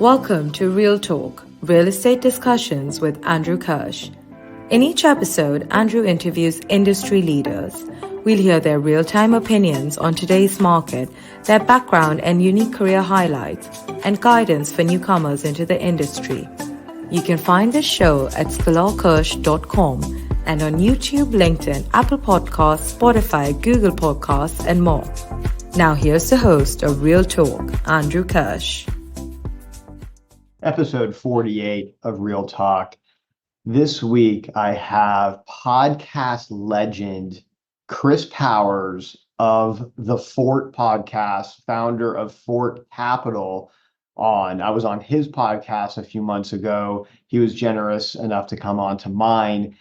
Welcome to Real Talk, Real Estate Discussions with Andrew Kirsh. In each episode, Andrew interviews industry leaders. We'll hear their real-time opinions on today's market, their background and unique career highlights, and guidance for newcomers into the industry. You can find this show at scholarkirsh.com and on YouTube, LinkedIn, Apple Podcasts, Spotify, Google Podcasts, and more. Now here's the host of Real Talk, Andrew Kirsh. Episode 48 of Real Talk. This week, I have podcast legend Chris Powers of the Fort podcast, founder of Fort Capital, on. I was on his podcast a few months ago. He was generous enough to come on to mine.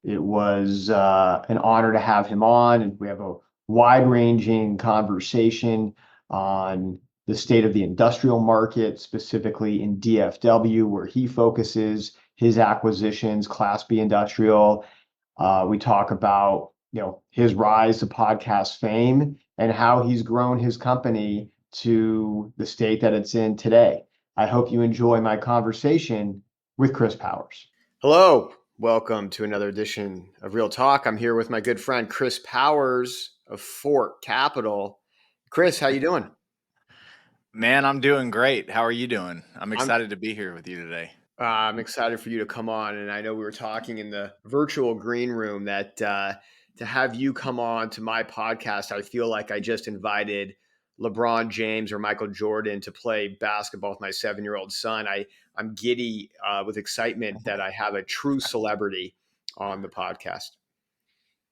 It was an honor to have him on, and we have a wide-ranging conversation on the state of the industrial market, specifically in DFW, where he focuses his acquisitions, Class B industrial. We talk about his rise to podcast fame and how he's grown his company to the state that it's in today. I hope you enjoy my conversation with Chris Powers. Hello, welcome to another edition of Real Talk. I'm here with my good friend Chris Powers of Fort Capital. Chris, how you doing? Man, I'm doing great. How are you doing? I'm excited to be here with you today. I'm excited for you to come on. And I know we were talking in the virtual green room that to have you come on to my podcast, I feel like I just invited LeBron James or Michael Jordan to play basketball with my 7-year-old son. I'm giddy with excitement that I have a true celebrity on the podcast.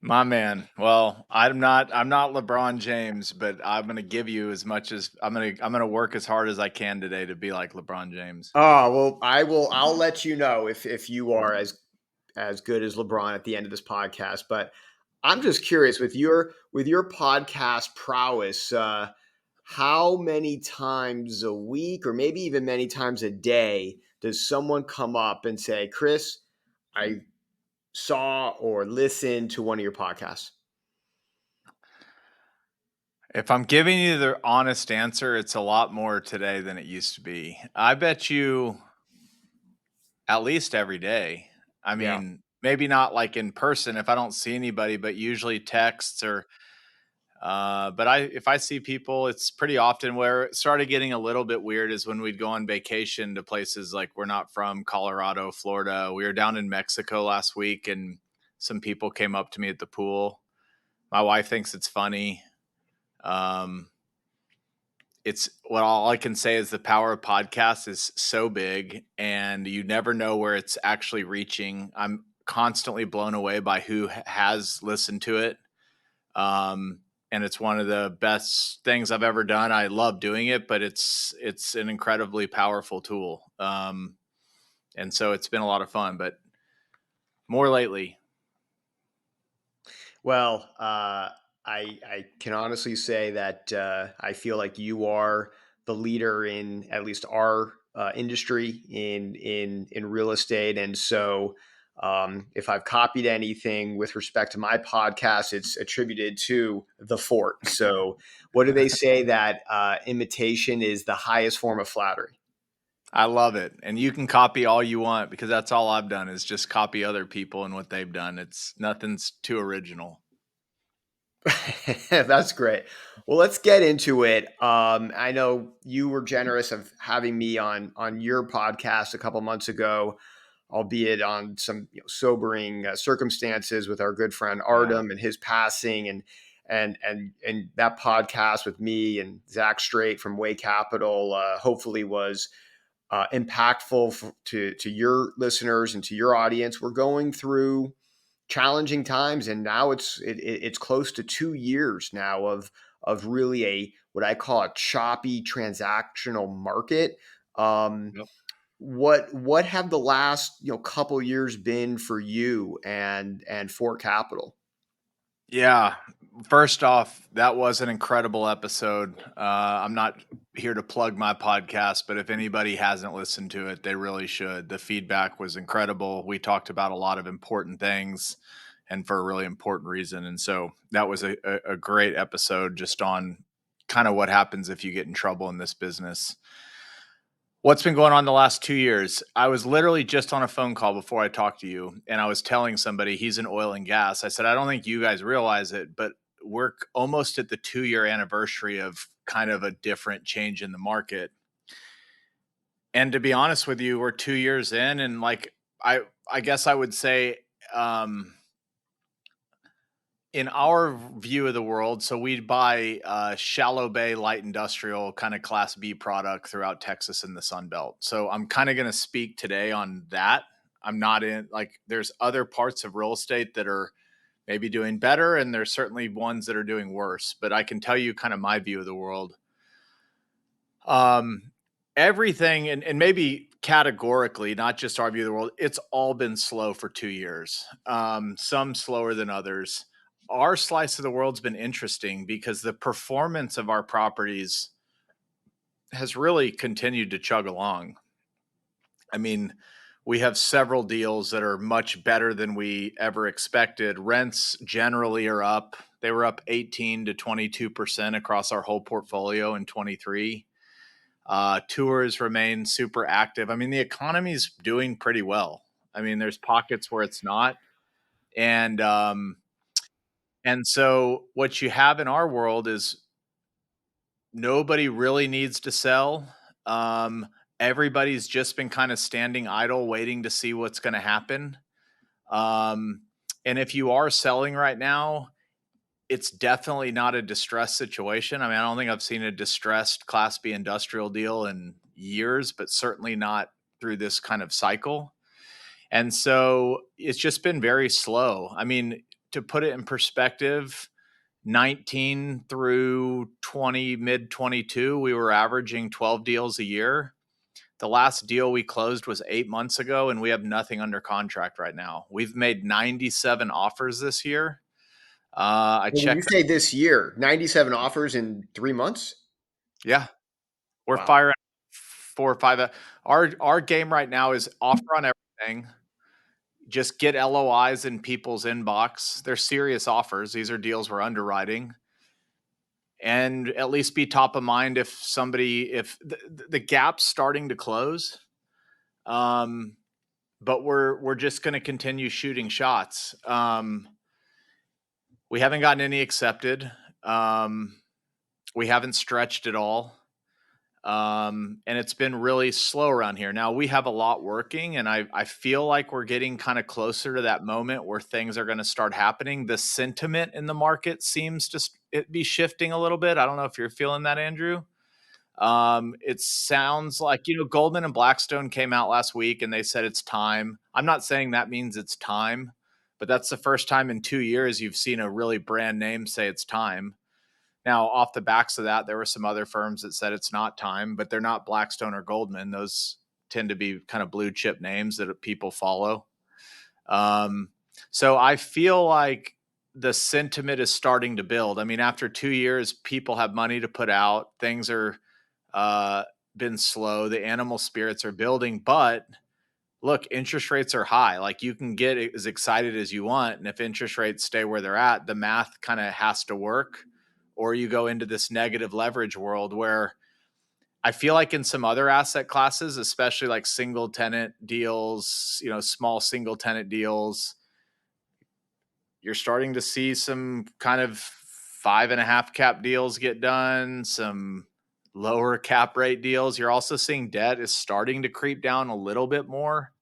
My man. Well, I'm not LeBron James, but I'm going to give you as much as I'm going to work as hard as I can today to be like LeBron James. Oh, well, I'll let you know if you are as good as LeBron at the end of this podcast, but I'm just curious with your podcast prowess, how many times a week or maybe even many times a day does someone come up and say, Chris, I saw or listened to one of your podcasts? If I'm giving you the honest answer, it's a lot more today than it used to be. I bet you at least every day. I mean, maybe not like in person if I don't see anybody, but usually texts or but if I see people, it's pretty often. Where it started getting a little bit weird is when we'd go on vacation to places like we're not from, Colorado, Florida. We were down in Mexico last week and some people came up to me at the pool. My wife thinks it's funny. It's all I can say is the power of podcasts is so big and you never know where it's actually reaching. I'm constantly blown away by who has listened to it. And it's one of the best things I've ever done. I love doing it, but it's an incredibly powerful tool. And so it's been a lot of fun, but more lately. Well, I can honestly say that I feel like you are the leader in at least our industry in real estate, and so if I've copied anything with respect to my podcast, it's attributed to the Fort. So, what do they say that imitation is the highest form of flattery? I love it. And you can copy all you want because that's all I've done is just copy other people and what they've done. Nothing's too original. That's great. Well, let's get into it. I know you were generous of having me on your podcast a couple months ago, albeit on some sobering circumstances with our good friend Artem and his passing, and that podcast with me and Zach Straight from Way Capital hopefully was impactful to your listeners and to your audience. We're going through challenging times, and now it's close to 2 years now of really what I call a choppy transactional market. Yep. What have the last couple years been for you and Fort Capital? Yeah. First off, that was an incredible episode. I'm not here to plug my podcast, but if anybody hasn't listened to it, they really should. The feedback was incredible. We talked about a lot of important things and for a really important reason. And so that was a great episode just on kind of what happens if you get in trouble in this business. What's been going on the last 2 years? I was literally just on a phone call before I talked to you, and I was telling somebody he's in oil and gas. I said, I don't think you guys realize it, but we're almost at the 2-year anniversary of kind of a different change in the market. And to be honest with you, we're 2 years in, and like I guess I would say, in our view of the world, so we'd buy shallow bay light industrial kind of class B product throughout Texas and the Sunbelt. So I'm kind of going to speak today on that. I'm not in, like, there's other parts of real estate that are maybe doing better, and there's certainly ones that are doing worse. But I can tell you kind of my view of the world. Everything, and maybe categorically, not just our view of the world, it's all been slow for 2 years. Some slower than others. Our slice of the world's been interesting because the performance of our properties has really continued to chug along. I mean, we have several deals that are much better than we ever expected. Rents generally are up. They were up 18 to 22% across our whole portfolio in 23. Tours remain super active. I mean, the economy's doing pretty well. I mean, there's pockets where it's not. And so what you have in our world is nobody really needs to sell. Everybody's just been kind of standing idle, waiting to see what's going to happen. And if you are selling right now, it's definitely not a distressed situation. I mean, I don't think I've seen a distressed Class B industrial deal in years, but certainly not through this kind of cycle. And so it's just been very slow. I mean, to put it in perspective, 19 through 20, mid 22, we were averaging 12 deals a year. The last deal we closed was 8 months ago, and we have nothing under contract right now. We've made 97 offers this year. I When you checked. say this year, 97 offers in 3 months? Yeah, we're Wow. firing 4 or 5. Our game right now is offer on everything. Just get LOIs in people's inbox. They're serious offers. These are deals we're underwriting. And at least be top of mind if the gap's starting to close. But we're just going to continue shooting shots. We haven't gotten any accepted. We haven't stretched at all. And it's been really slow around here. Now we have a lot working, and I feel like we're getting kind of closer to that moment where things are going to start happening. The sentiment in the market seems to be shifting a little bit. I don't know if you're feeling that, Andrew. It sounds like, Goldman and Blackstone came out last week and they said it's time. I'm not saying that means it's time, but that's the first time in 2 years you've seen a really brand name say it's time. Now, off the backs of that, there were some other firms that said it's not time, but they're not Blackstone or Goldman. Those tend to be kind of blue chip names that people follow. So I feel like the sentiment is starting to build. I mean, after 2 years, people have money to put out. Things are been slow. The animal spirits are building, but look, interest rates are high. Like, you can get as excited as you want. And if interest rates stay where they're at, the math kind of has to work, or you go into this negative leverage world where I feel like in some other asset classes, especially like single tenant deals, small single tenant deals, you're starting to see some kind of 5.5 cap deals get done, some lower cap rate deals. You're also seeing debt is starting to creep down a little bit more.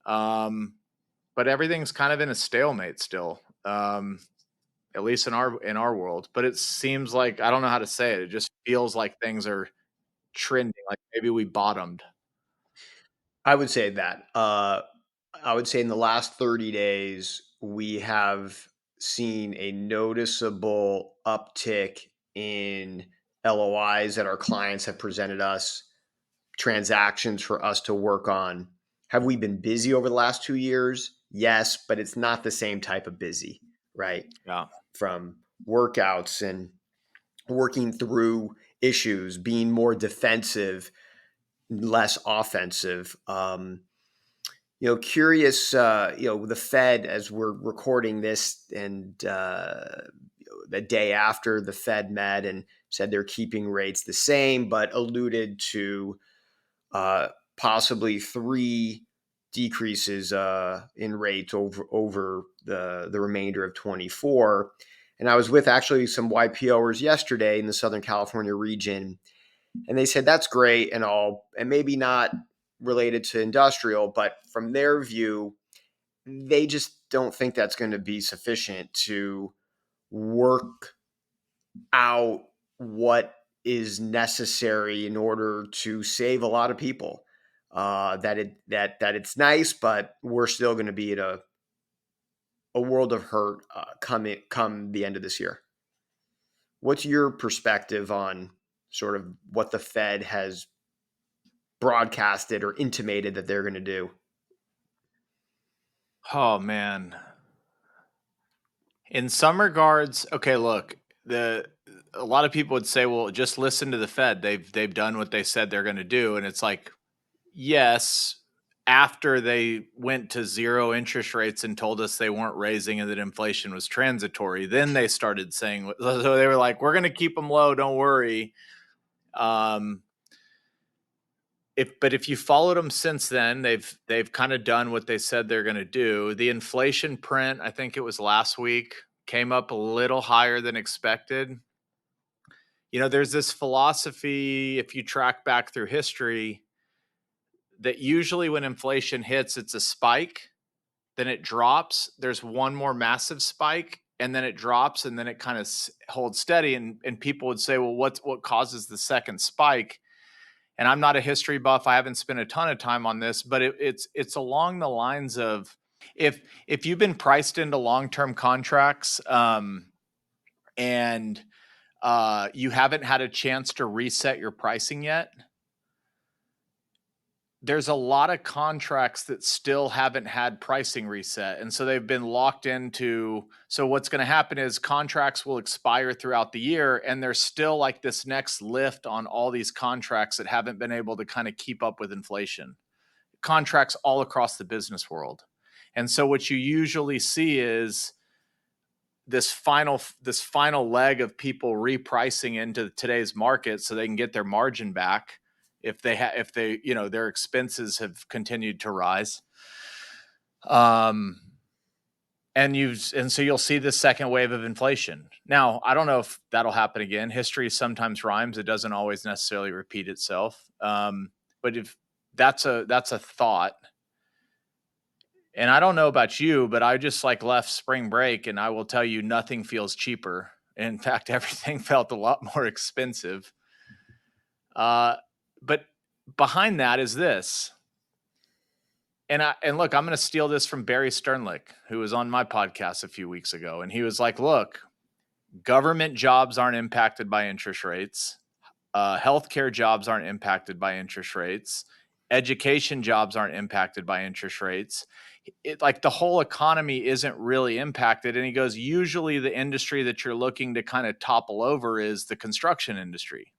But everything's kind of in a stalemate still, at least in our world. But it seems like, I don't know how to say it. It just feels like things are trending, like maybe we bottomed. I would say that. I would say in the last 30 days, we have seen a noticeable uptick in LOIs that our clients have presented us, transactions for us to work on. Have we been busy over the last 2 years? Yes, but it's not the same type of busy, right? Yeah. From workouts and working through issues, being more defensive, less offensive. Curious, the Fed, as we're recording this, and the day after the Fed met and said they're keeping rates the same, but alluded to possibly 3 decreases in rates over the remainder of 24. And I was with actually some YPOers yesterday in the Southern California region, and they said that's great and all, and maybe not related to industrial, but from their view, they just don't think that's going to be sufficient to work out what is necessary in order to save a lot of people. That it's nice, but we're still going to be at a world of hurt come the end of this year. What's your perspective on sort of what the Fed has broadcasted or intimated that they're going to do? Oh man. In some regards, okay, look, a lot of people would say, well, just listen to the Fed. They've done what they said they're going to do, and it's like, yes, after they went to zero interest rates and told us they weren't raising and that inflation was transitory, then they started saying, so they were like, we're going to keep them low, don't worry. But if you followed them since then, they've kind of done what they said they're going to do. The inflation print, I think it was last week, came up a little higher than expected. You know, there's this philosophy, if you track back through history, that usually when inflation hits, it's a spike, then it drops. There's one more massive spike, and then it drops, and then it kind of holds steady. And people would say, well, what causes the second spike? And I'm not a history buff. I haven't spent a ton of time on this, but it's along the lines of if you've been priced into long-term contracts and you haven't had a chance to reset your pricing yet, there's a lot of contracts that still haven't had pricing reset. And so they've been locked into, so what's going to happen is contracts will expire throughout the year. And there's still like this next lift on all these contracts that haven't been able to kind of keep up with inflation. Contracts all across the business world. And so what you usually see is this final leg of people repricing into today's market so they can get their margin back if they you know, their expenses have continued to rise. And so you'll see this second wave of inflation. Now, I don't know if that'll happen again. History sometimes rhymes. It doesn't always necessarily repeat itself. But if that's a thought. And I don't know about you, but I just like left spring break, and I will tell you nothing feels cheaper. In fact, everything felt a lot more expensive. But behind that is this. And look, I'm going to steal this from Barry Sternlicht, who was on my podcast a few weeks ago. And he was like, look, government jobs aren't impacted by interest rates. Healthcare jobs aren't impacted by interest rates. Education jobs aren't impacted by interest rates. Like the whole economy isn't really impacted. And he goes, usually the industry that you're looking to kind of topple over is the construction industry.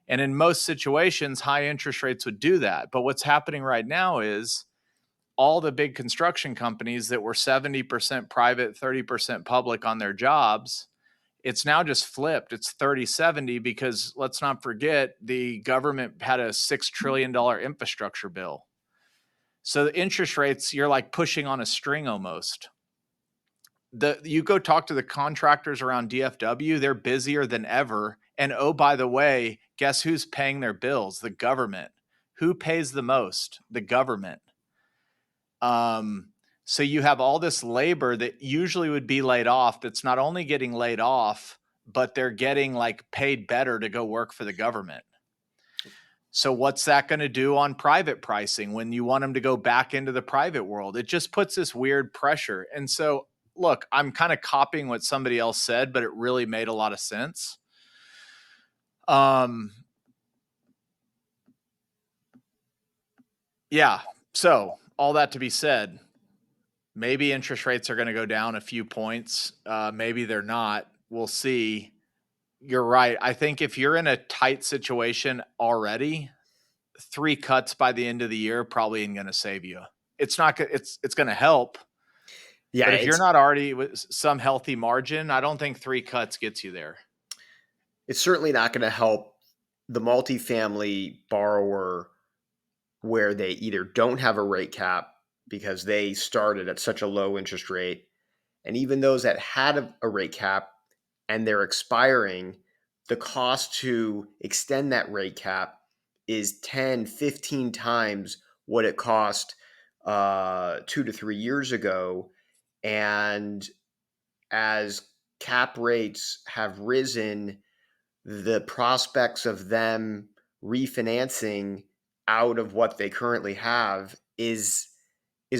And in most situations, high interest rates would do that. But what's happening right now is all the big construction companies that were 70% private, 30% public on their jobs, it's now just flipped. It's 30-70 because let's not forget the government had a $6 trillion infrastructure bill. So the interest rates, you're like pushing on a string almost. You go talk to the contractors around DFW, they're busier than ever. And oh, by the way, guess who's paying their bills? The government. Who pays the most? The government. So you have all this labor that usually would be laid off that's not only getting laid off, but they're getting like paid better to go work for the government. So what's that going to do on private pricing when you want them to go back into the private world? It just puts this weird pressure. And so, look, I'm kind of copying what somebody else said, but it really made a lot of sense. Yeah. So all that to be said, maybe interest rates are going to go down a few points. Maybe they're not. We'll see. You're right. I think if you're in a tight situation already, 3 cuts by the end of the year probably ain't going to save you. It's not. It's going to help. Yeah. But if you're not already with some healthy margin, I don't think 3 cuts gets you there. It's certainly not going to help the multifamily borrower where they either don't have a rate cap because they started at such a low interest rate, and even those that had a rate cap and they're expiring, the cost to extend that rate cap is 10, 15 times what it cost 2 to 3 years ago. And as cap rates have risen, the prospects of them refinancing out of what they currently have is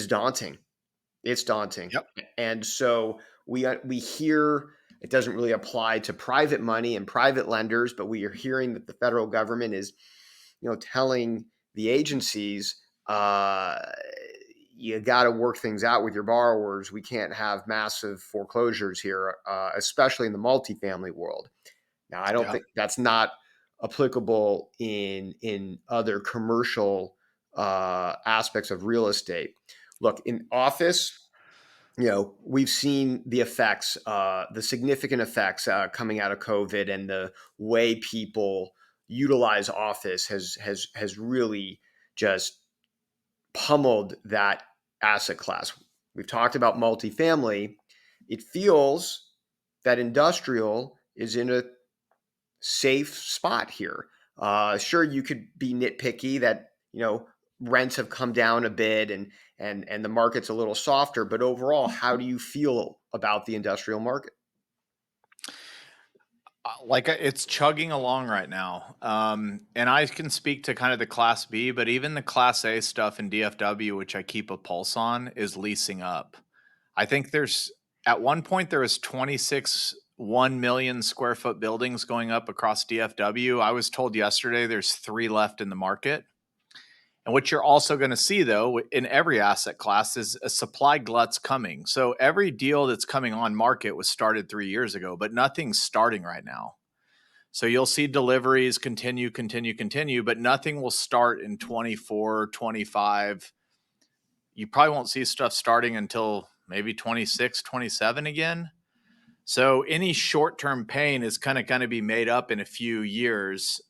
daunting. It's daunting. Yep. And so we hear it doesn't really apply to private money and private lenders, but we are hearing that the federal government is, telling the agencies, you got to work things out with your borrowers. We can't have massive foreclosures here, especially in the multifamily world. Now, I don't think that's not applicable in other commercial aspects of real estate. Look, in office, we've seen the effects, the significant effects coming out of COVID, and the way people utilize office has really just pummeled that asset class. We've talked about multifamily. It feels that industrial is in a safe spot here. Sure, you could be nitpicky that rents have come down a bit and the market's a little softer, but overall, how do you feel about the industrial market? Like it's chugging along right now. And I can speak to kind of the Class B, but even the Class A stuff in DFW, which I keep a pulse on, is leasing up. I think at one point there was 26 1 million square foot buildings going up across DFW. I was told yesterday there's 3 left in the market. And what you're also going to see, though, in every asset class is a supply glut's coming. So every deal that's coming on market was started 3 years ago, but nothing's starting right now. So you'll see deliveries continue, but nothing will start in 24, 25. You probably won't see stuff starting until maybe 26, 27 again. So any short-term pain is kind of going to be made up in a few years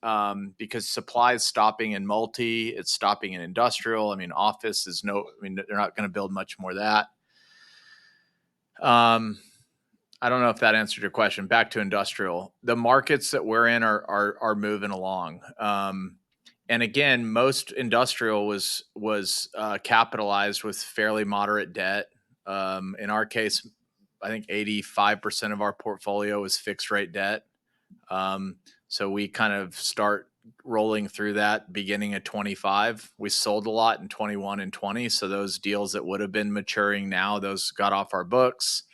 because supply is stopping in multi, it's stopping in industrial. I mean, office they're not going to build much more of that. I don't know if that answered your question. Back to industrial, the markets that we're in are moving along. And again, most industrial was capitalized with fairly moderate debt. In our case, I think 85% of our portfolio is fixed rate debt. So we kind of start rolling through that beginning at 25. We sold a lot in 21 and 20. So those deals that would have been maturing now, those got off our books.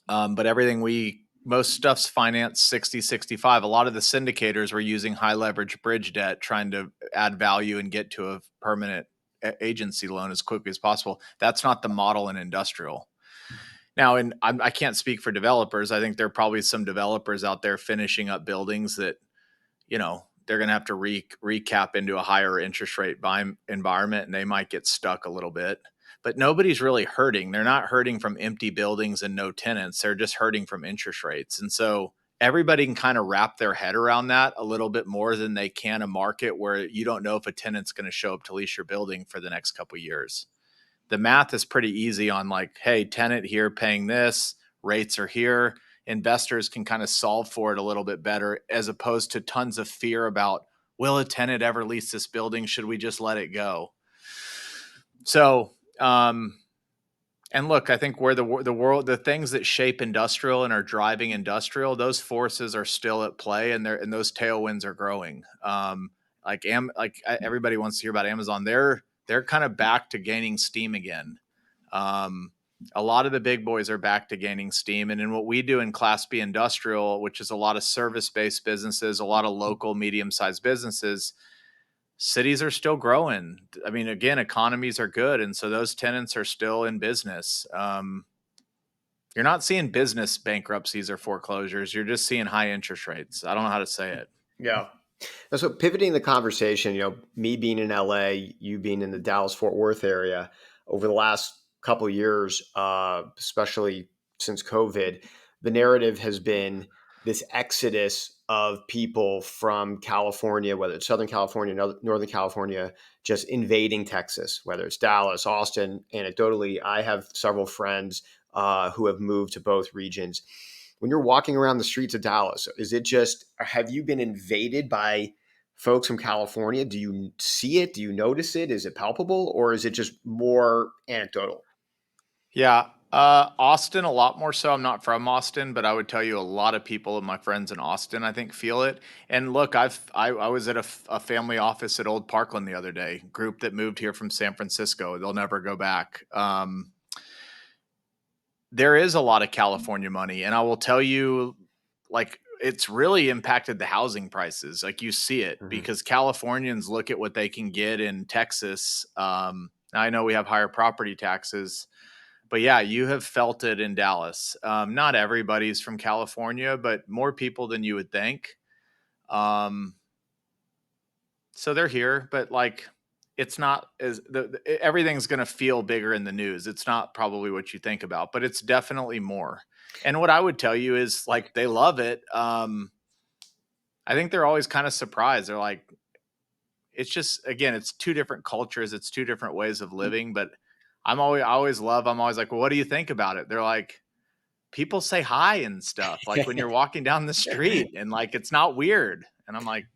But most stuff's financed 60, 65. A lot of the syndicators were using high leverage bridge debt, trying to add value and get to a permanent agency loan as quickly as possible. That's not the model in industrial. Now, I can't speak for developers. I think there are probably some developers out there finishing up buildings that, they're going to have to recap into a higher interest rate environment, and they might get stuck a little bit. But nobody's really hurting. They're not hurting from empty buildings and no tenants. They're just hurting from interest rates. And so everybody can kind of wrap their head around that a little bit more than they can a market where you don't know if a tenant's going to show up to lease your building for the next couple of years. The math is pretty easy on like, hey, tenant here paying this, rates are here. Investors can kind of solve for it a little bit better, as opposed to tons of fear about, will a tenant ever lease this building? Should we just let it go? So, and look, I think where the world, the things that shape industrial and are driving industrial, those forces are still at play, and those tailwinds are growing. Everybody wants to hear about Amazon. They're kind of back to gaining steam again. A lot of the big boys are back to gaining steam. And in what we do in Class B industrial, which is a lot of service-based businesses, a lot of local medium-sized businesses, cities are still growing. I mean, again, economies are good. And so those tenants are still in business. You're not seeing business bankruptcies or foreclosures. You're just seeing high interest rates. I don't know how to say it. Yeah. So pivoting the conversation, me being in LA, you being in the Dallas-Fort Worth area, over the last couple of years, especially since COVID, the narrative has been this exodus of people from California, whether it's Southern California, Northern California, just invading Texas, whether it's Dallas, Austin. Anecdotally, I have several friends who have moved to both regions. When you're walking around the streets of Dallas, is it just, have you been invaded by folks from California? Do you see it? Do you notice it? Is it palpable, or is it just more anecdotal? Yeah. Austin, a lot more so. I'm not from Austin, but I would tell you a lot of people of my friends in Austin, I think, feel it. And look, I was at a family office at Old Parkland the other day, group that moved here from San Francisco. They'll never go back. There is a lot of California money, and I will tell you, like, it's really impacted the housing prices. Like, you see it because Californians look at what they can get in Texas. I know we have higher property taxes, but yeah, you have felt it in Dallas. Not everybody's from California, but more people than you would think. So they're here, but like, it's not as everything's going to feel bigger in the news. It's not probably what you think about, but it's definitely more. And what I would tell you is, like, they love it. I think they're always kind of surprised. They're like, it's just, again, it's two different cultures. It's two different ways of living, but I'm always like, well, what do you think about it? They're like, people say hi and stuff, like when you're walking down the street, and like, it's not weird. And I'm like,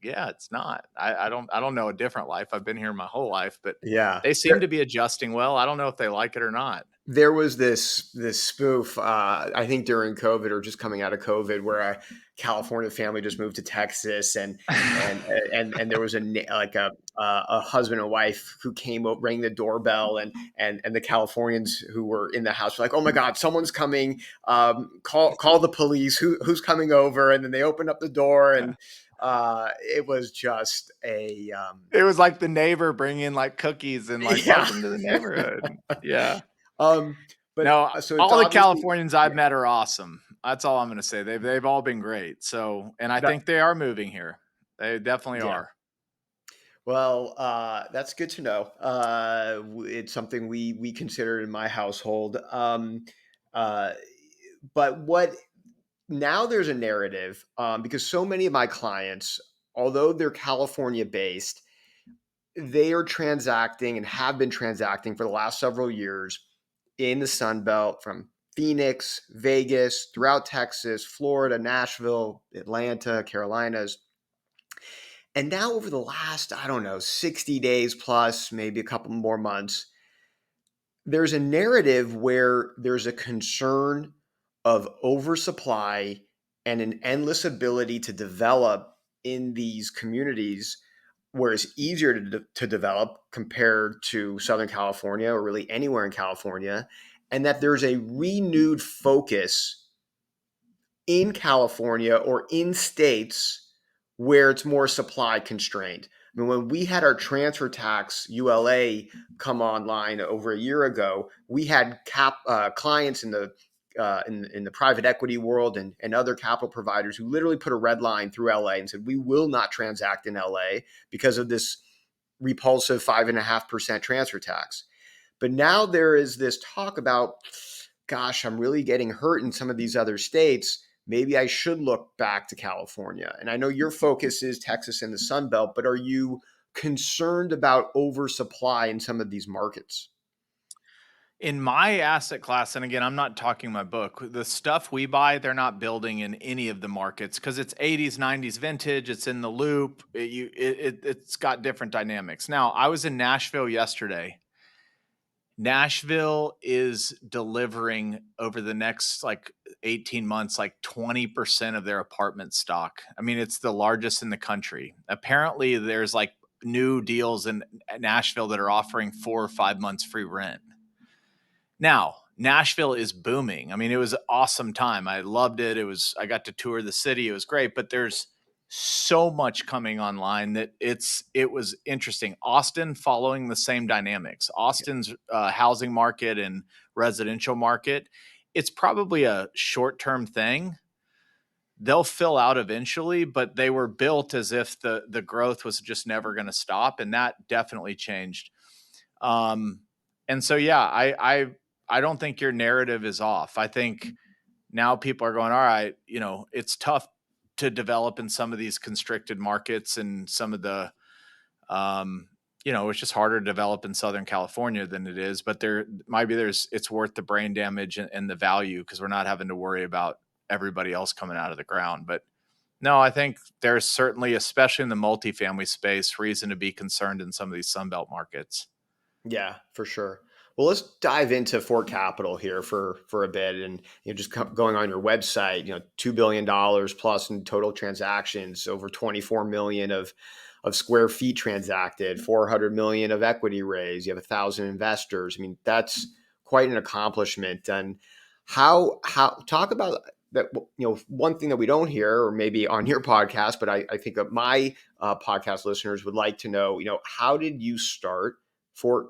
yeah, it's not. I don't know a different life. I've been here my whole life, but Yeah. they seem to be adjusting well. I don't know if they like it or not. There was this spoof, I think during COVID or just coming out of COVID, where a California family just moved to Texas, and there was a husband and wife who came up, rang the doorbell, and the Californians who were in the house were like, "Oh my God, someone's coming! Call the police! Who's coming over?" And then they opened up the door, and it was just a It was like the neighbor bringing like cookies and like, yeah. welcome to the neighborhood. Yeah. But No, so it's all the obviously, Californians I've met are awesome. That's all I'm going to say. They've all been great. So, and I think they are moving here. They definitely yeah. are. Well, that's good to know. It's something we consider in my household. Uh, but what now there's a narrative, because so many of my clients, although they're California based, they are transacting and have been transacting for the last several years in the Sunbelt, from Phoenix, Vegas, throughout Texas, Florida, Nashville, Atlanta, Carolinas. And now over the last, I don't know, 60 days plus, maybe a couple more months, there's a narrative where there's a concern of oversupply and an endless ability to develop in these communities where it's easier to develop compared to Southern California or really anywhere in California, and that there's a renewed focus in California or in states where it's more supply constrained. I mean, when we had our transfer tax ULA come online over a year ago, we had clients in the in the private equity world and other capital providers who literally put a red line through LA and said, we will not transact in LA because of this repulsive 5.5% transfer tax. But now there is this talk about, gosh, I'm really getting hurt in some of these other states. Maybe I should look back to California. And I know your focus is Texas and the Sun Belt, but are you concerned about oversupply in some of these markets? In my asset class, and again, I'm not talking my book, the stuff we buy, they're not building in any of the markets because it's 80s, 90s vintage. It's in the loop. It's got different dynamics. Now, I was in Nashville yesterday. Nashville is delivering over the next like 18 months, like 20% of their apartment stock. I mean, it's the largest in the country. Apparently, there's like new deals in Nashville that are offering 4 or 5 months free rent. Now, Nashville is booming. I mean, it was an awesome time. I loved it. I got to tour the city. It was great, but there's so much coming online that it was interesting. Austin following the same dynamics. Austin's housing market and residential market, it's probably a short-term thing. They'll fill out eventually, but they were built as if the growth was just never going to stop, and that definitely changed. And so, yeah, I don't think your narrative is off. I think now people are going, all right, it's tough to develop in some of these constricted markets and some of the, it's just harder to develop in Southern California than it is, but it's worth the brain damage and the value because we're not having to worry about everybody else coming out of the ground. But no, I think there's certainly, especially in the multifamily space, reason to be concerned in some of these Sunbelt markets. Yeah, for sure. Well, let's dive into Fort Capital here for a bit, and just going on your website, $2 billion plus in total transactions, over 24 million of square feet transacted, 400 million of equity raised. You have 1,000 investors. I mean, that's quite an accomplishment. And how talk about that? One thing that we don't hear, or maybe on your podcast, but I think that my podcast listeners would like to know, how did you start Fort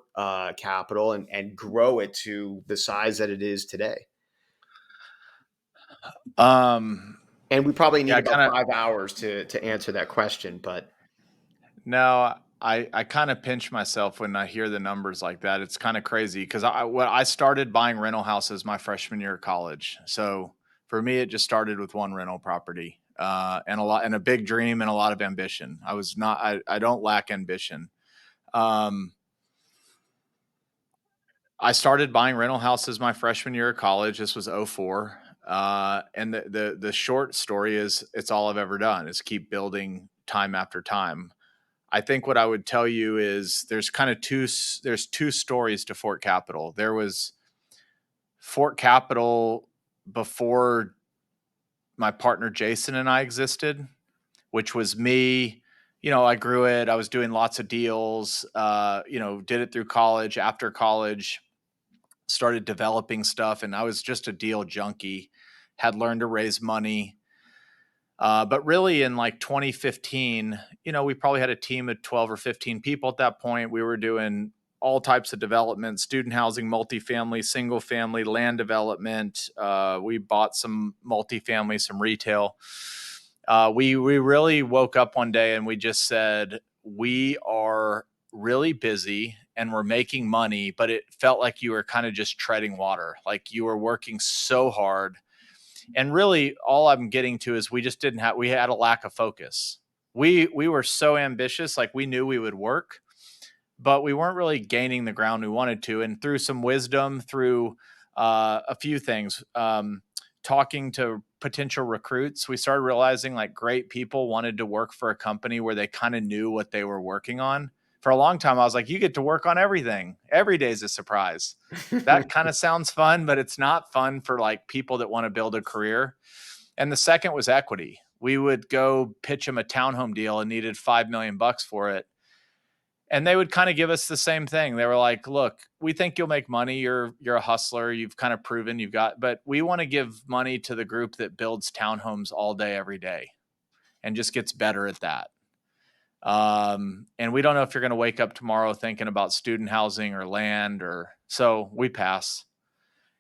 Capital and grow it to the size that it is today? And we probably need about 5 hours to answer that question, but no, I kind of pinch myself when I hear the numbers like that. It's kind of crazy because I started buying rental houses my freshman year of college. So for me, it just started with one rental property and a big dream and a lot of ambition. I don't lack ambition. I started buying rental houses my freshman year of college. This was 04. And the short story is it's all I've ever done is keep building time after time. I think what I would tell you is there's two stories to Fort Capital. There was Fort Capital before my partner Jason and I existed, which was me. I grew it. I was doing lots of deals, did it through college, after college, started developing stuff. And I was just a deal junkie, had learned to raise money. But really in like 2015, we probably had a team of 12 or 15 people at that point. We were doing all types of development, student housing, multifamily, single family, land development. We bought some multifamily, some retail. We really woke up one day and we just said, we are really busy and we're making money, but it felt like you were kind of just treading water. Like you were working so hard. And really all I'm getting to is we had a lack of focus. We were so ambitious, like we knew we would work, but we weren't really gaining the ground we wanted to. And through some wisdom, through a few things, talking to potential recruits, we started realizing like great people wanted to work for a company where they kind of knew what they were working on. For a long time, I was like, you get to work on everything. Every day is a surprise. That kind of sounds fun, but it's not fun for like people that want to build a career. And the second was equity. We would go pitch them a townhome deal and needed $5 million for it. And they would kind of give us the same thing. They were like, look, we think you'll make money. You're a hustler. You've kind of proven but we want to give money to the group that builds townhomes all day, every day and just gets better at that. And we don't know if you're going to wake up tomorrow thinking about student housing or land so we pass.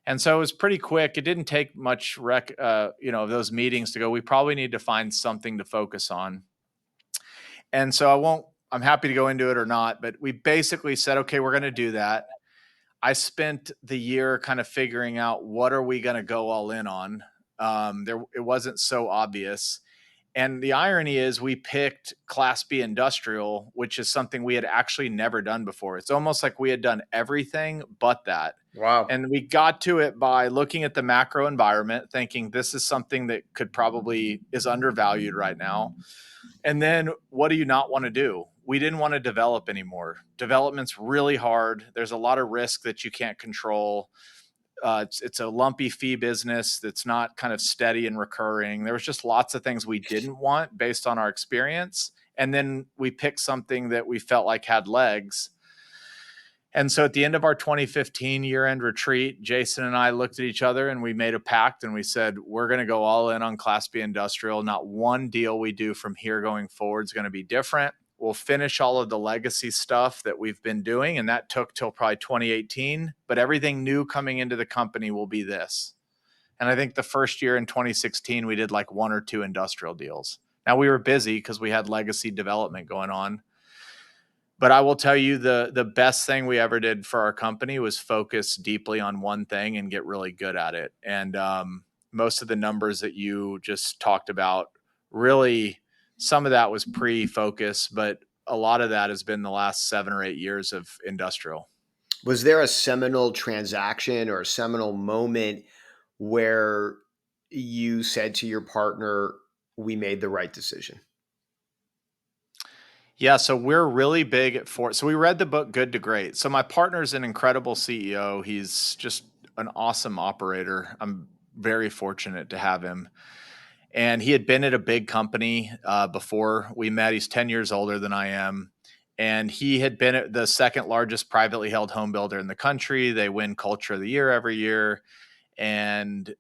And so it was pretty quick. It didn't take much those meetings to go, we probably need to find something to focus on. And so I'm happy to go into it or not, but we basically said, okay, we're going to do that. I spent the year kind of figuring out what are we going to go all in on. It wasn't so obvious. And the irony is we picked Class B industrial, which is something we had actually never done before. It's almost like we had done everything but that. Wow. And we got to it by looking at the macro environment, thinking this is something that is undervalued right now. And then what do you not want to do? We didn't want to develop anymore. Development's really hard. There's a lot of risk that you can't control. It's a lumpy fee business that's not kind of steady and recurring. There was just lots of things we didn't want based on our experience. And then we picked something that we felt like had legs. And so at the end of our 2015 year-end retreat, Jason and I looked at each other and we made a pact and we said, we're going to go all in on Class B industrial. Not one deal we do from here going forward is going to be different. We'll finish all of the legacy stuff that we've been doing. And that took till probably 2018. But everything new coming into the company will be this. And I think the first year in 2016, we did like one or two industrial deals. Now we were busy because we had legacy development going on. But I will tell you the best thing we ever did for our company was focus deeply on one thing and get really good at it. And most of the numbers that you just talked about really some of that was pre-focus, but a lot of that has been the last 7 or 8 years of industrial. Was there a seminal transaction or a seminal moment where you said to your partner, we made the right decision? Yeah, so we're really big at Fort. So we read the book Good to Great. So my partner's an incredible CEO. He's just an awesome operator. I'm very fortunate to have him. And he had been at a big company before we met. He's 10 years older than I am. And he had been at the second largest privately held home builder in the country. They win Culture of the Year every year. And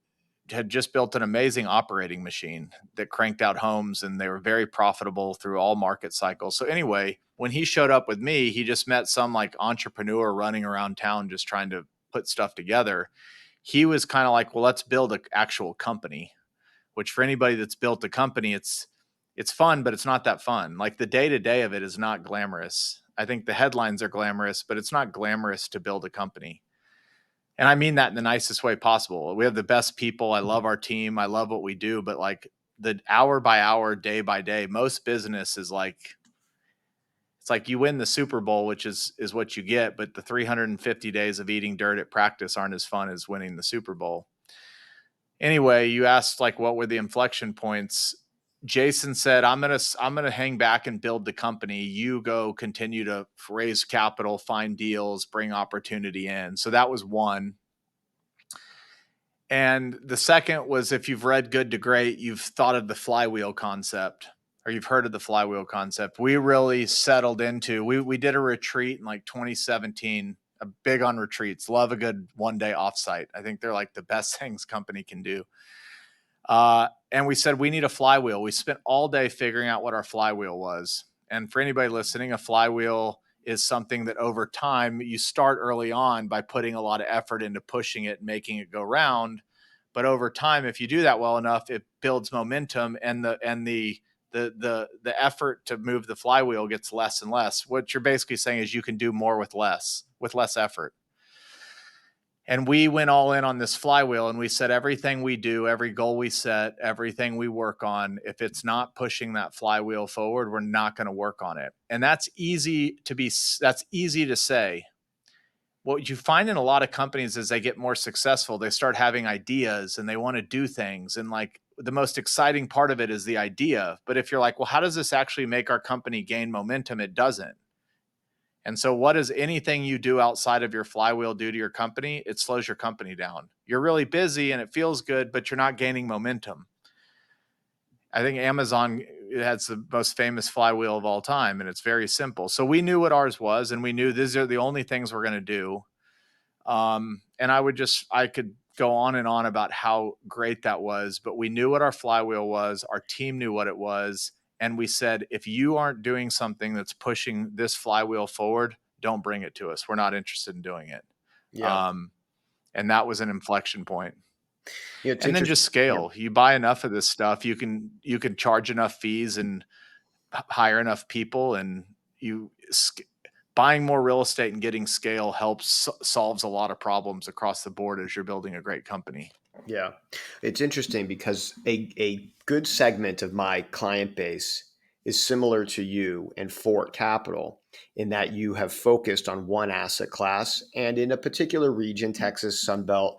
had just built an amazing operating machine that cranked out homes, and they were very profitable through all market cycles. So anyway, when he showed up with me, he just met some like entrepreneur running around town just trying to put stuff together. He was kind of like, well, let's build an actual company, which for anybody that's built a company, it's fun, but it's not that fun. Like the day-to-day of it is not glamorous. I think the headlines are glamorous, but it's not glamorous to build a company. And I mean that in the nicest way possible. We have the best people. I love our team. I love what we do. But like the hour by hour, day by day, most business is like, it's like you win the Super Bowl, which is what you get. But the 350 days of eating dirt at practice aren't as fun as winning the Super Bowl. Anyway, you asked like, what were the inflection points? Jason said, I'm gonna hang back and build the company. You go continue to raise capital, find deals, bring opportunity in. So that was one. And the second was, if you've read Good to Great, you've thought of the flywheel concept, or you've heard of the flywheel concept. We really settled into, we did a retreat in like 2017, big on retreats, love a good 1-day offsite. I think they're like the best things company can do. And we said, we need a flywheel. We spent all day figuring out what our flywheel was. And for anybody listening, a flywheel is something that over time you start early on by putting a lot of effort into pushing it and making it go round. But over time, if you do that well enough, it builds momentum, and the effort to move the flywheel gets less and less. What you're basically saying is you can do more with less effort. And we went all in on this flywheel, and we said everything we do, every goal we set, everything we work on, if it's not pushing that flywheel forward, we're not going to work on it. And that's easy to say. What you find in a lot of companies as they get more successful, they start having ideas and they want to do things. And like the most exciting part of it is the idea. But if you're like, well, how does this actually make our company gain momentum? It doesn't. And so what does anything you do outside of your flywheel do to your company? It slows your company down. You're really busy and it feels good, but you're not gaining momentum. I think Amazon has the most famous flywheel of all time, and it's very simple. So we knew what ours was, and we knew these are the only things we're going to do. And I could go on and on about how great that was, but we knew what our flywheel was. Our team knew what it was. And we said, if you aren't doing something that's pushing this flywheel forward, don't bring it to us. We're not interested in doing it. Yeah. And that was an inflection point. Yeah, it's And then just scale. Yeah. You buy enough of this stuff, you can charge enough fees and hire enough people, and buying more real estate and getting scale solves a lot of problems across the board as you're building a great company. Yeah. It's interesting because a good segment of my client base is similar to you and Fort Capital, in that you have focused on one asset class and in a particular region, Texas, Sunbelt.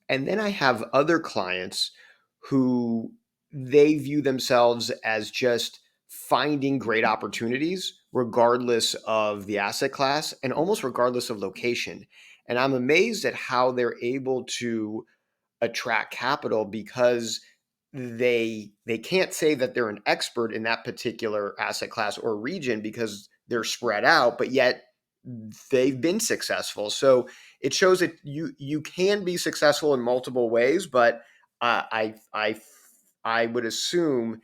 And then I have other clients who they view themselves as just finding great opportunities regardless of the asset class and almost regardless of location. And I'm amazed at how they're able to attract capital, because they can't say that they're an expert in that particular asset class or region because they're spread out, but yet they've been successful. So it shows that you can be successful in multiple ways, but I would assume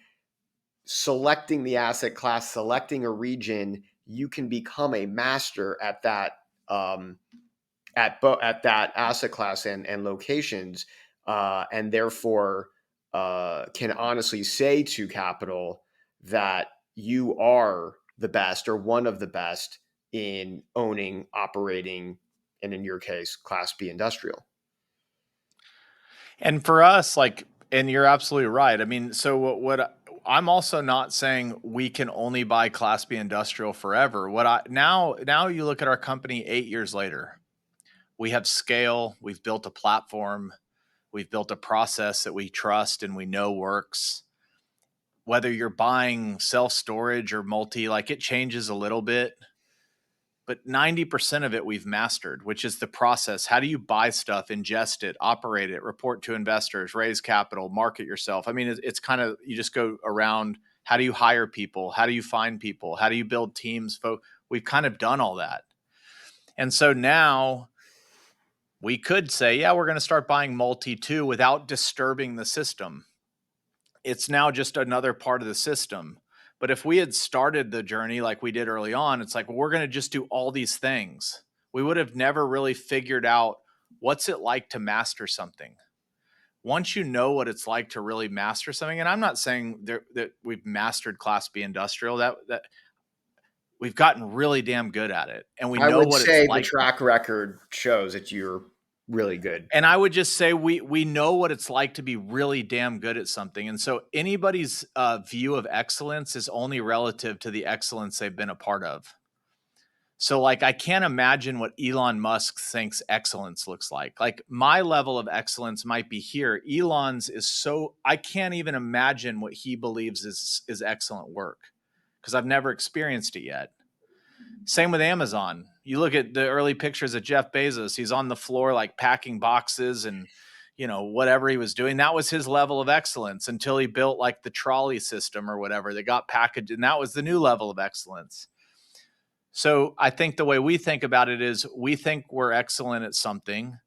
selecting the asset class, selecting a region, you can become a master at that, at that asset class and locations, and therefore can honestly say to capital that you are the best or one of the best in owning, operating, and in your case, Class B industrial. And for us, like And you're absolutely right. I mean, so what I'm also not saying we can only buy Class B industrial forever. Now you look at our company 8 years later. We have scale, we've built a platform, we've built a process that we trust and we know works. Whether you're buying self-storage or multi, like it changes a little bit, but 90% of it we've mastered, which is the process. How do you buy stuff, ingest it, operate it, report to investors, raise capital, market yourself? I mean, it's kind of, you just go around. How do you hire people? How do you find people? How do you build teams? We've kind of done all that. And so now we could say, yeah, we're going to start buying multi too without disturbing the system. It's now just another part of the system. But if we had started the journey like we did early on, it's like, well, we're going to just do all these things. We would have never really figured out what's it like to master something. Once you know what it's like to really master something, and I'm not saying that we've mastered Class B industrial, that we've gotten really damn good at it, and we I know would what it's say the like. track record shows that you're really good. And I would just say we know what it's like to be really damn good at something. And so anybody's view of excellence is only relative to the excellence they've been a part of. So like I can't imagine what Elon Musk thinks excellence looks like. Like my level of excellence might be here. Elon's is so I can't even imagine what he believes is excellent work because I've never experienced it yet. Same with Amazon. You look at the early pictures of Jeff Bezos, he's on the floor like packing boxes and whatever he was doing. That was his level of excellence until he built like the trolley system or whatever that got packaged, and that was the new level of excellence. So I think the way we think about it is we think we're excellent at something.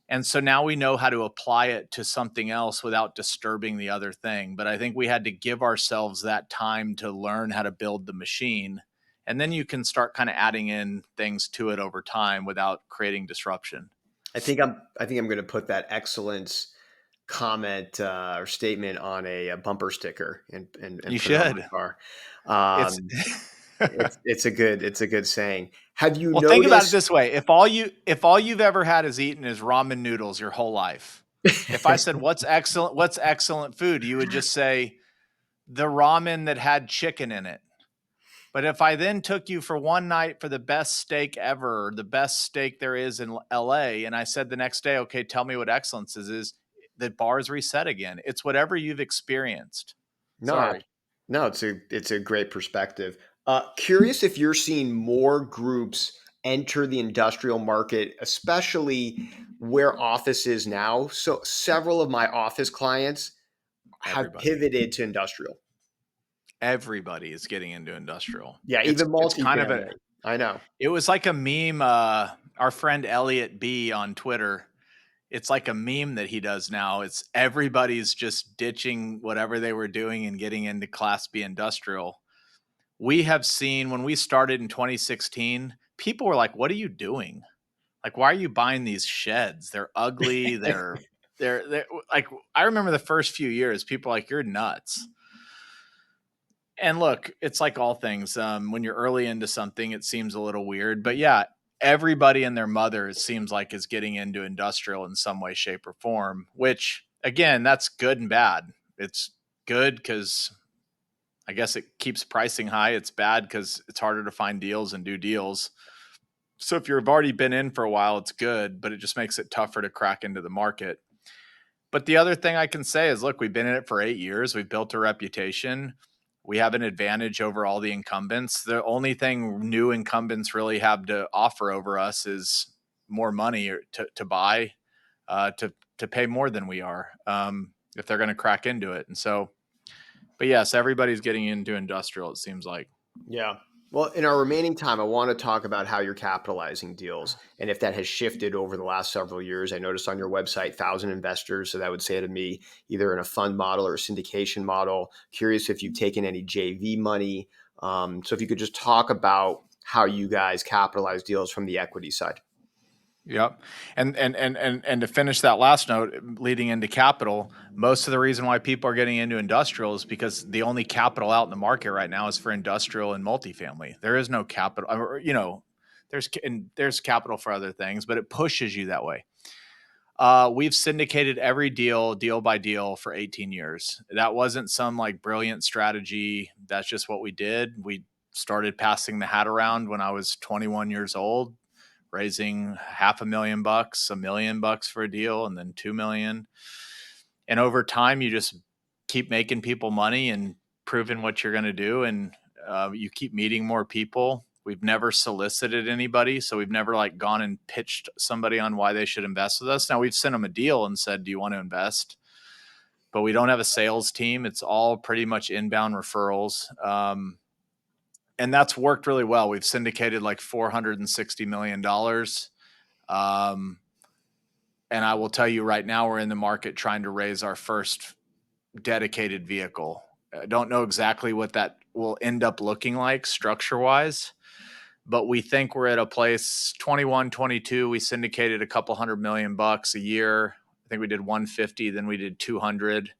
And so now we know how to apply it to something else without disturbing the other thing. But I think we had to give ourselves that time to learn how to build the machine. And then you can start kind of adding in things to it over time without creating disruption. I think I'm going to put that excellence comment or statement on a bumper sticker and You put it on my should. car. It's It's a good saying. Have you well, think about it noticed? this way: if all you've ever had is eaten is ramen noodles your whole life, if I said what's excellent food, you would just say the ramen that had chicken in it. But if I then took you for one night for the best steak ever, the best steak there is in LA, and I said the next day, okay, tell me what excellence is the bar's reset again. It's whatever you've experienced. No, Sorry. no, it's a great perspective. Curious if you're seeing more groups enter the industrial market, especially where office is now. So several of my office clients have Everybody. pivoted to industrial. Everybody is getting into industrial. Yeah, even It's kind of multifamily. I know. it was like a meme, our friend Elliot B on Twitter. It's like a meme that he does now. It's everybody's just ditching whatever they were doing and getting into Class B industrial. We have seen when we started in 2016, people were like, "What are you doing? Like, why are you buying these sheds? They're ugly. They're like." I remember the first few years, people were like, "You're nuts." And look, it's like all things. When you're early into something, it seems a little weird, but yeah, everybody and their mother, it seems like, is getting into industrial in some way, shape, or form. Which, again, that's good and bad. It's good because I guess it keeps pricing high. It's bad because it's harder to find deals and do deals. So if you've already been in for a while, it's good, but it just makes it tougher to crack into the market. But the other thing I can say is, look, we've been in it for 8 years. We've built a reputation. We have an advantage over all the incumbents. The only thing new incumbents really have to offer over us is more money to buy, to pay more than we are, if they're going to crack into it. And so, but yes, everybody's getting into industrial, it seems like. Yeah. Well, in our remaining time, I want to talk about how you're capitalizing deals and if that has shifted over the last several years. I noticed on your website, 1,000 investors. So that would say to me, either in a fund model or a syndication model. Curious if you've taken any JV money. So if you could just talk about how you guys capitalize deals from the equity side. Yep. And to finish that last note, leading into capital, most of the reason why people are getting into industrial is because the only capital out in the market right now is for industrial and multifamily. There is no capital, there's capital for other things, but it pushes you that way. We've syndicated every deal by deal for 18 years. That wasn't some like brilliant strategy. That's just what we did. We started passing the hat around when I was 21 years old, raising $500,000, $1 million for a deal, and then 2 million. And over time, you just keep making people money and proving what you're going to do. And you keep meeting more people. We've never solicited anybody. So we've never like gone and pitched somebody on why they should invest with us. Now we've sent them a deal and said, do you want to invest? But we don't have a sales team. It's all pretty much inbound referrals. And that's worked really well. We've syndicated like $460 million. And I will tell you right now, we're in the market trying to raise our first dedicated vehicle. I don't know exactly what that will end up looking like structure wise, but we think we're at a place 21, 22. We syndicated a couple $100 million a year. I think we did 150, then we did 200.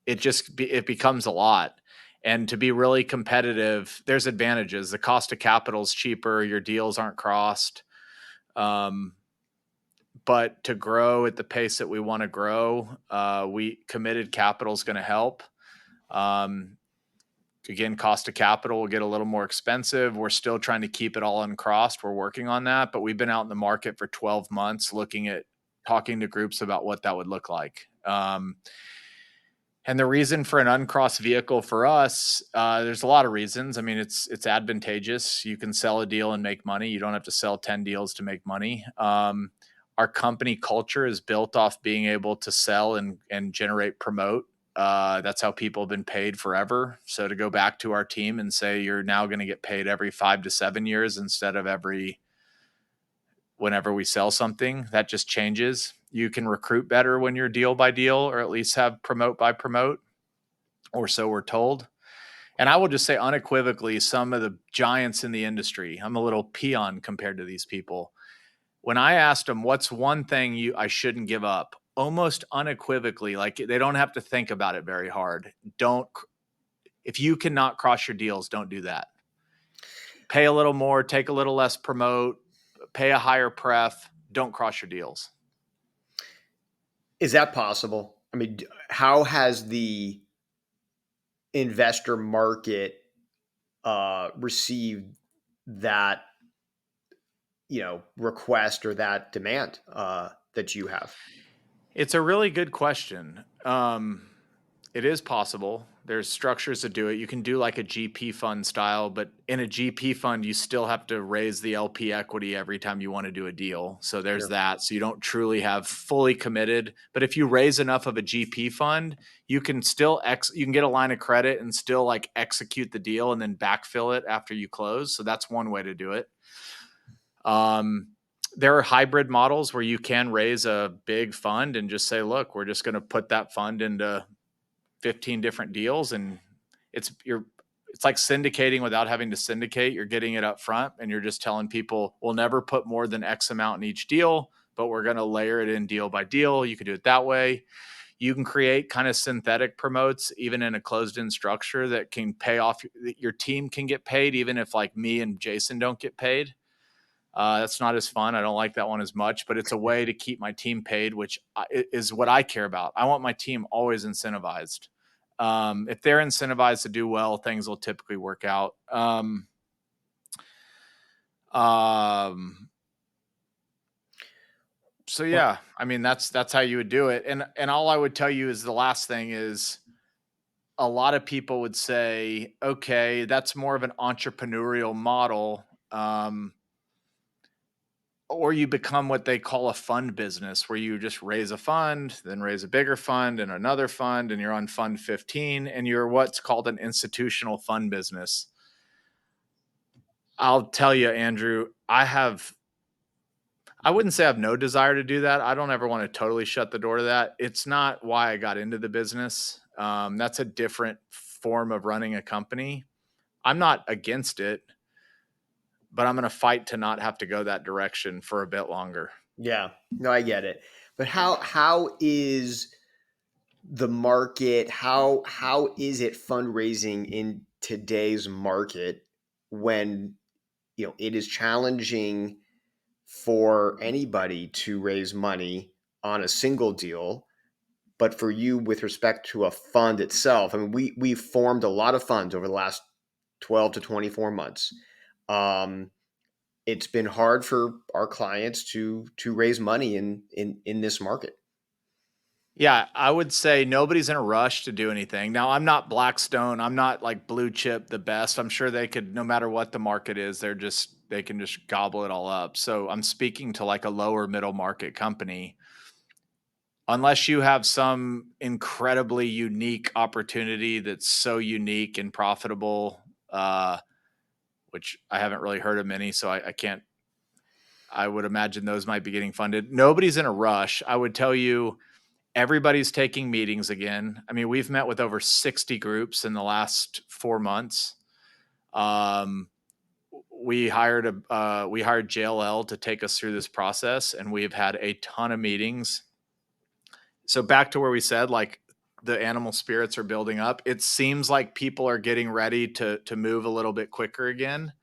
It becomes a lot. And to be really competitive, there's advantages. The cost of capital is cheaper. Your deals aren't crossed. But to grow at the pace that we want to grow, we committed capital is going to help. Again, cost of capital will get a little more expensive. We're still trying to keep it all uncrossed. We're working on that, but we've been out in the market for 12 months talking to groups about what that would look like. And the reason for an uncrossed vehicle for us, there's a lot of reasons. I mean, it's advantageous. You can sell a deal and make money. You don't have to sell 10 deals to make money. Our company culture is built off being able to sell and generate promote. That's how people have been paid forever. So to go back to our team and say you're now going to get paid every 5 to 7 years instead of whenever we sell something, that just changes. You can recruit better when you're deal by deal, or at least have promote by promote, or so we're told. And I will just say unequivocally, some of the giants in the industry, I'm a little peon compared to these people. When I asked them, what's one thing I shouldn't give up? Almost unequivocally, like they don't have to think about it very hard. If you cannot cross your deals, don't do that. Pay a little more, take a little less promote, pay a higher pref, don't cross your deals. Is that possible? I mean, how has the investor market received that, request or that demand that you have? It's a really good question. It is possible. There's structures to do it. You can do like a GP fund style, but in a GP fund, you still have to raise the LP equity every time you want to do a deal. So there's Sure. that. So you don't truly have fully committed. But if you raise enough of a GP fund, you can still you can get a line of credit and still like execute the deal and then backfill it after you close. So that's one way to do it. There are hybrid models where you can raise a big fund and just say, look, we're just going to put that fund into 15 different deals, and it's like syndicating without having to syndicate. You're getting it up front and you're just telling people we'll never put more than X amount in each deal, but we're going to layer it in deal by deal. You can do it that way. You can create kind of synthetic promotes even in a closed-in structure that can pay off. Your team can get paid even if like me and Jason don't get paid. That's not as fun. I don't like that one as much, but it's a way to keep my team paid, which is what I care about. I want my team always incentivized. If they're incentivized to do well, things will typically work out. So yeah, I mean, that's how you would do it. And all I would tell you is the last thing is a lot of people would say, okay, that's more of an entrepreneurial model. Or you become what they call a fund business, where you just raise a fund, then raise a bigger fund and another fund, and you're on fund 15, and you're what's called an institutional fund business. I'll tell you, Andrew, I wouldn't say I have no desire to do that. I don't ever want to totally shut the door to that. It's not why I got into the business. That's a different form of running a company. I'm not against it, but I'm going to fight to not have to go that direction for a bit longer. Yeah, no, I get it. But how is the market? How is it fundraising in today's market when it is challenging for anybody to raise money on a single deal. But for you, with respect to a fund itself, I mean, we've formed a lot of funds over the last 12 to 24 months. It's been hard for our clients to raise money in this market. Yeah, I would say nobody's in a rush to do anything. Now, I'm not Blackstone. I'm not like blue chip the best. I'm sure they could, no matter what the market is, they can just gobble it all up. So I'm speaking to like a lower middle market company. Unless you have some incredibly unique opportunity that's so unique and profitable, which I haven't really heard of many, so I can't. I would imagine those might be getting funded. Nobody's in a rush. I would tell you, everybody's taking meetings again. I mean, we've met with over 60 groups in the last 4 months. We hired JLL to take us through this process, and we've had a ton of meetings. So back to where we said, like, the animal spirits are building up. It seems like people are getting ready to move a little bit quicker again.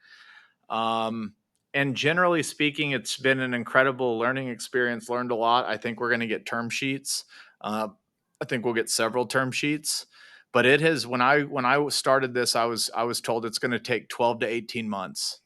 And generally speaking, it's been an incredible learning experience. Learned a lot. I think we're going to get term sheets. I think we'll get several term sheets. But it has, when I started this, I was told it's going to take 12 to 18 months.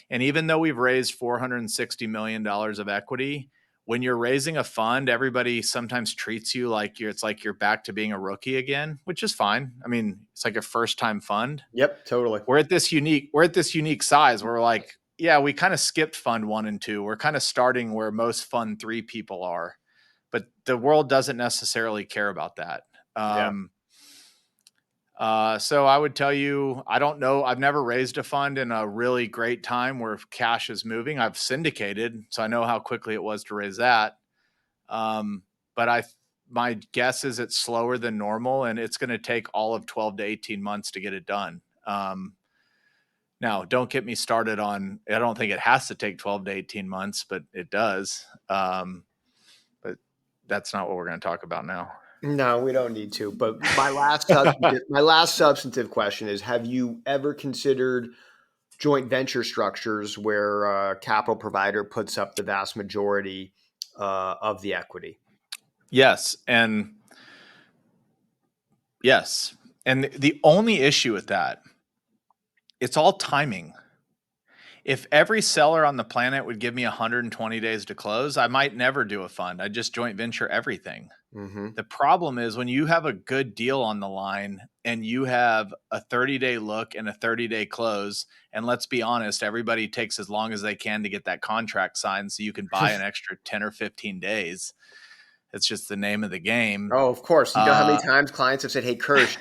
And even though we've raised $460 million of equity, when you're raising a fund, everybody sometimes treats you like it's like you're back to being a rookie again, which is fine. I mean, it's like a first time fund. Yep, totally. We're at this unique size. We're like, yeah, we kind of skipped fund 1 and 2. We're kind of starting where most fund 3 people are, but the world doesn't necessarily care about that. Yeah. So I would tell you, I don't know. I've never raised a fund in a really great time where cash is moving. I've syndicated, so I know how quickly it was to raise that. But my guess is it's slower than normal, and it's going to take all of 12 to 18 months to get it done. Now, don't get me started on, I don't think it has to take 12 to 18 months, but it does. But that's not what we're going to talk about now. No, we don't need to. But my last substantive question is: have you ever considered joint venture structures where a capital provider puts up the vast majority of the equity? Yes, and the only issue with that, it's all timing. If every seller on the planet would give me 120 days to close, I might never do a fund. I'd just joint venture everything. Mm-hmm. The problem is when you have a good deal on the line and you have a 30-day look and a 30-day close, and let's be honest, everybody takes as long as they can to get that contract signed so you can buy an extra 10 or 15 days. It's just the name of the game. Oh, of course. You know how many times clients have said, "Hey, Kirsh,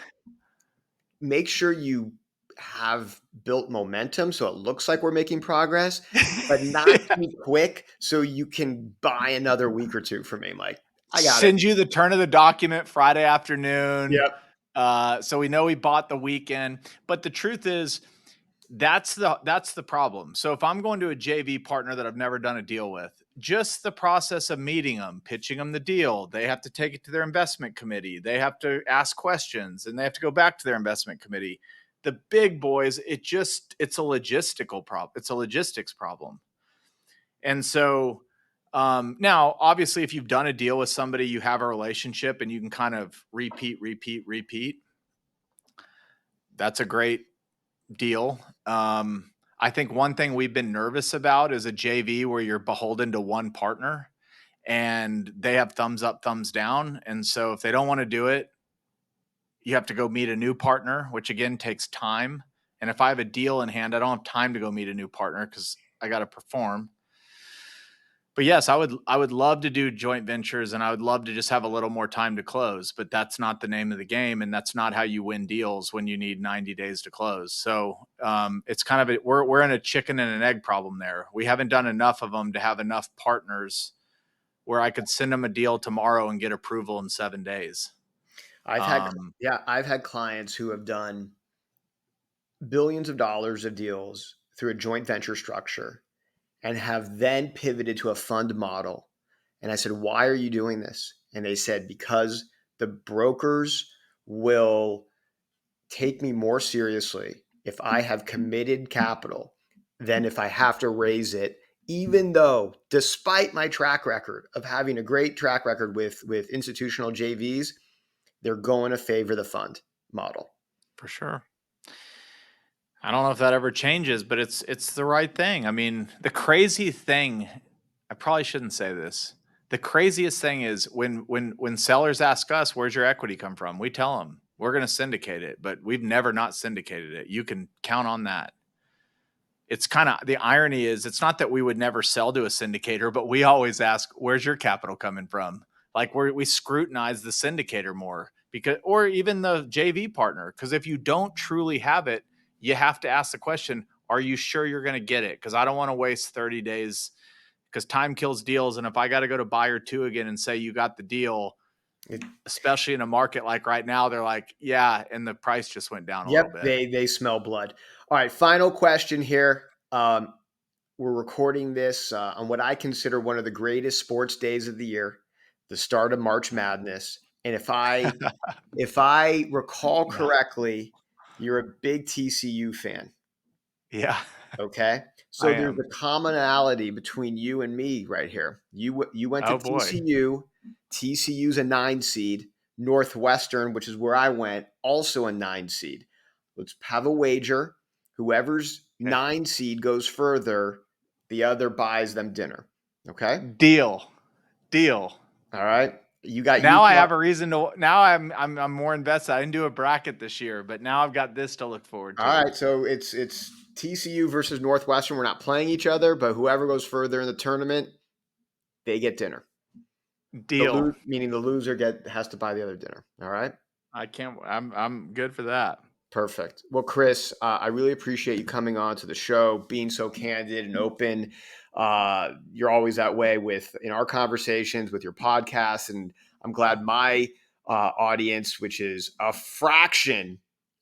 make sure you have built momentum so it looks like we're making progress, but not too quick so you can buy another week or two for me." I'm like, I got it. Send you the turn of the document Friday afternoon. Yep. So we know we bought the weekend. But the truth is, that's the problem. So if I'm going to a JV partner that I've never done a deal with, just the process of meeting them, pitching them the deal, they have to take it to their investment committee. They have to ask questions, and they have to go back to their investment committee. The big boys, it's a logistical problem. It's a logistics problem. And so now, obviously, if you've done a deal with somebody, you have a relationship and you can kind of repeat. That's a great deal. I think one thing we've been nervous about is a JV where you're beholden to one partner and they have thumbs up, thumbs down. And so if they don't want to do it, you have to go meet a new partner, which again takes time. And if I have a deal in hand, I don't have time to go meet a new partner because I got to perform. But yes, I would love to do joint ventures, and I would love to just have a little more time to close, but that's not the name of the game, and that's not how you win deals when you need 90 days to close. So it's kind of we're in a chicken and an egg problem there. We haven't done enough of them to have enough partners where I could send them a deal tomorrow and get approval in 7 days. I've had clients who have done billions of dollars of deals through a joint venture structure and have then pivoted to a fund model. And I said, "Why are you doing this?" And they said, "Because the brokers will take me more seriously if I have committed capital than if I have to raise it even though, despite my track record of having a great track record with institutional JVs, they're going to favor the fund model. For sure. I don't know if that ever changes, but it's the right thing. I mean, the crazy thing, I probably shouldn't say this. The craziest thing is when sellers ask us, where's your equity come from? We tell them we're going to syndicate it, but we've never not syndicated it. You can count on that. It's kind of, the irony is it's not that we would never sell to a syndicator, but we always ask, where's your capital coming from? Like we scrutinize the syndicator more, because, or even the JV partner. Because if you don't truly have it, you have to ask the question, are you sure you're going to get it? Because I don't want to waste 30 days, because time kills deals. And if I got to go to buyer two again and say you got the deal, especially in a market like right now, they're like, yeah, and the price just went down a little bit. They smell blood. All right, final question here. We're recording this on what I consider one of the greatest sports days of the year, the start of March Madness. And if I recall correctly, you're a big TCU fan. Yeah. Okay. So there's a commonality between you and me right here. You went to TCU. TCU's a 9 seed. Northwestern, which is where I went, also a 9 seed. Let's have a wager. Whoever's 9 seed goes further, the other buys them dinner. Okay. Deal. All right. You got now. I have a reason to. Now I'm more invested. I didn't do a bracket this year, but now I've got this to look forward to. All right. So it's TCU versus Northwestern. We're not playing each other, but whoever goes further in the tournament, they get dinner. Deal. Meaning the loser has to buy the other dinner. All right. I'm good for that. Perfect. Well, Chris, I really appreciate you coming on to the show, being so candid and open. You're always that way in our conversations, with your podcast, and I'm glad my audience, which is a fraction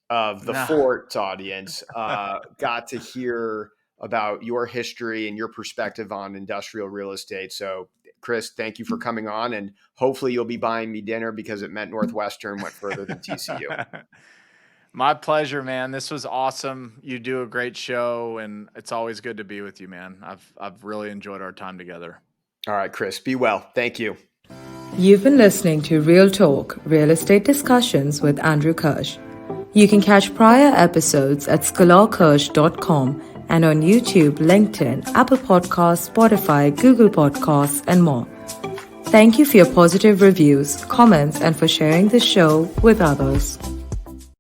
of the Fort's audience, got to hear about your history and your perspective on industrial real estate. So, Chris, thank you for coming on, and hopefully you'll be buying me dinner because it meant Northwestern went further than TCU. My pleasure, man. This was awesome. You do a great show, and it's always good to be with you, man. I've really enjoyed our time together. All right, Chris, be well. Thank you. You've been listening to Real Talk, Real Estate Discussions with Andrew Kirsh. You can catch prior episodes at scholarkirsh.com and on YouTube, LinkedIn, Apple Podcasts, Spotify, Google Podcasts, and more. Thank you for your positive reviews, comments, and for sharing the show with others.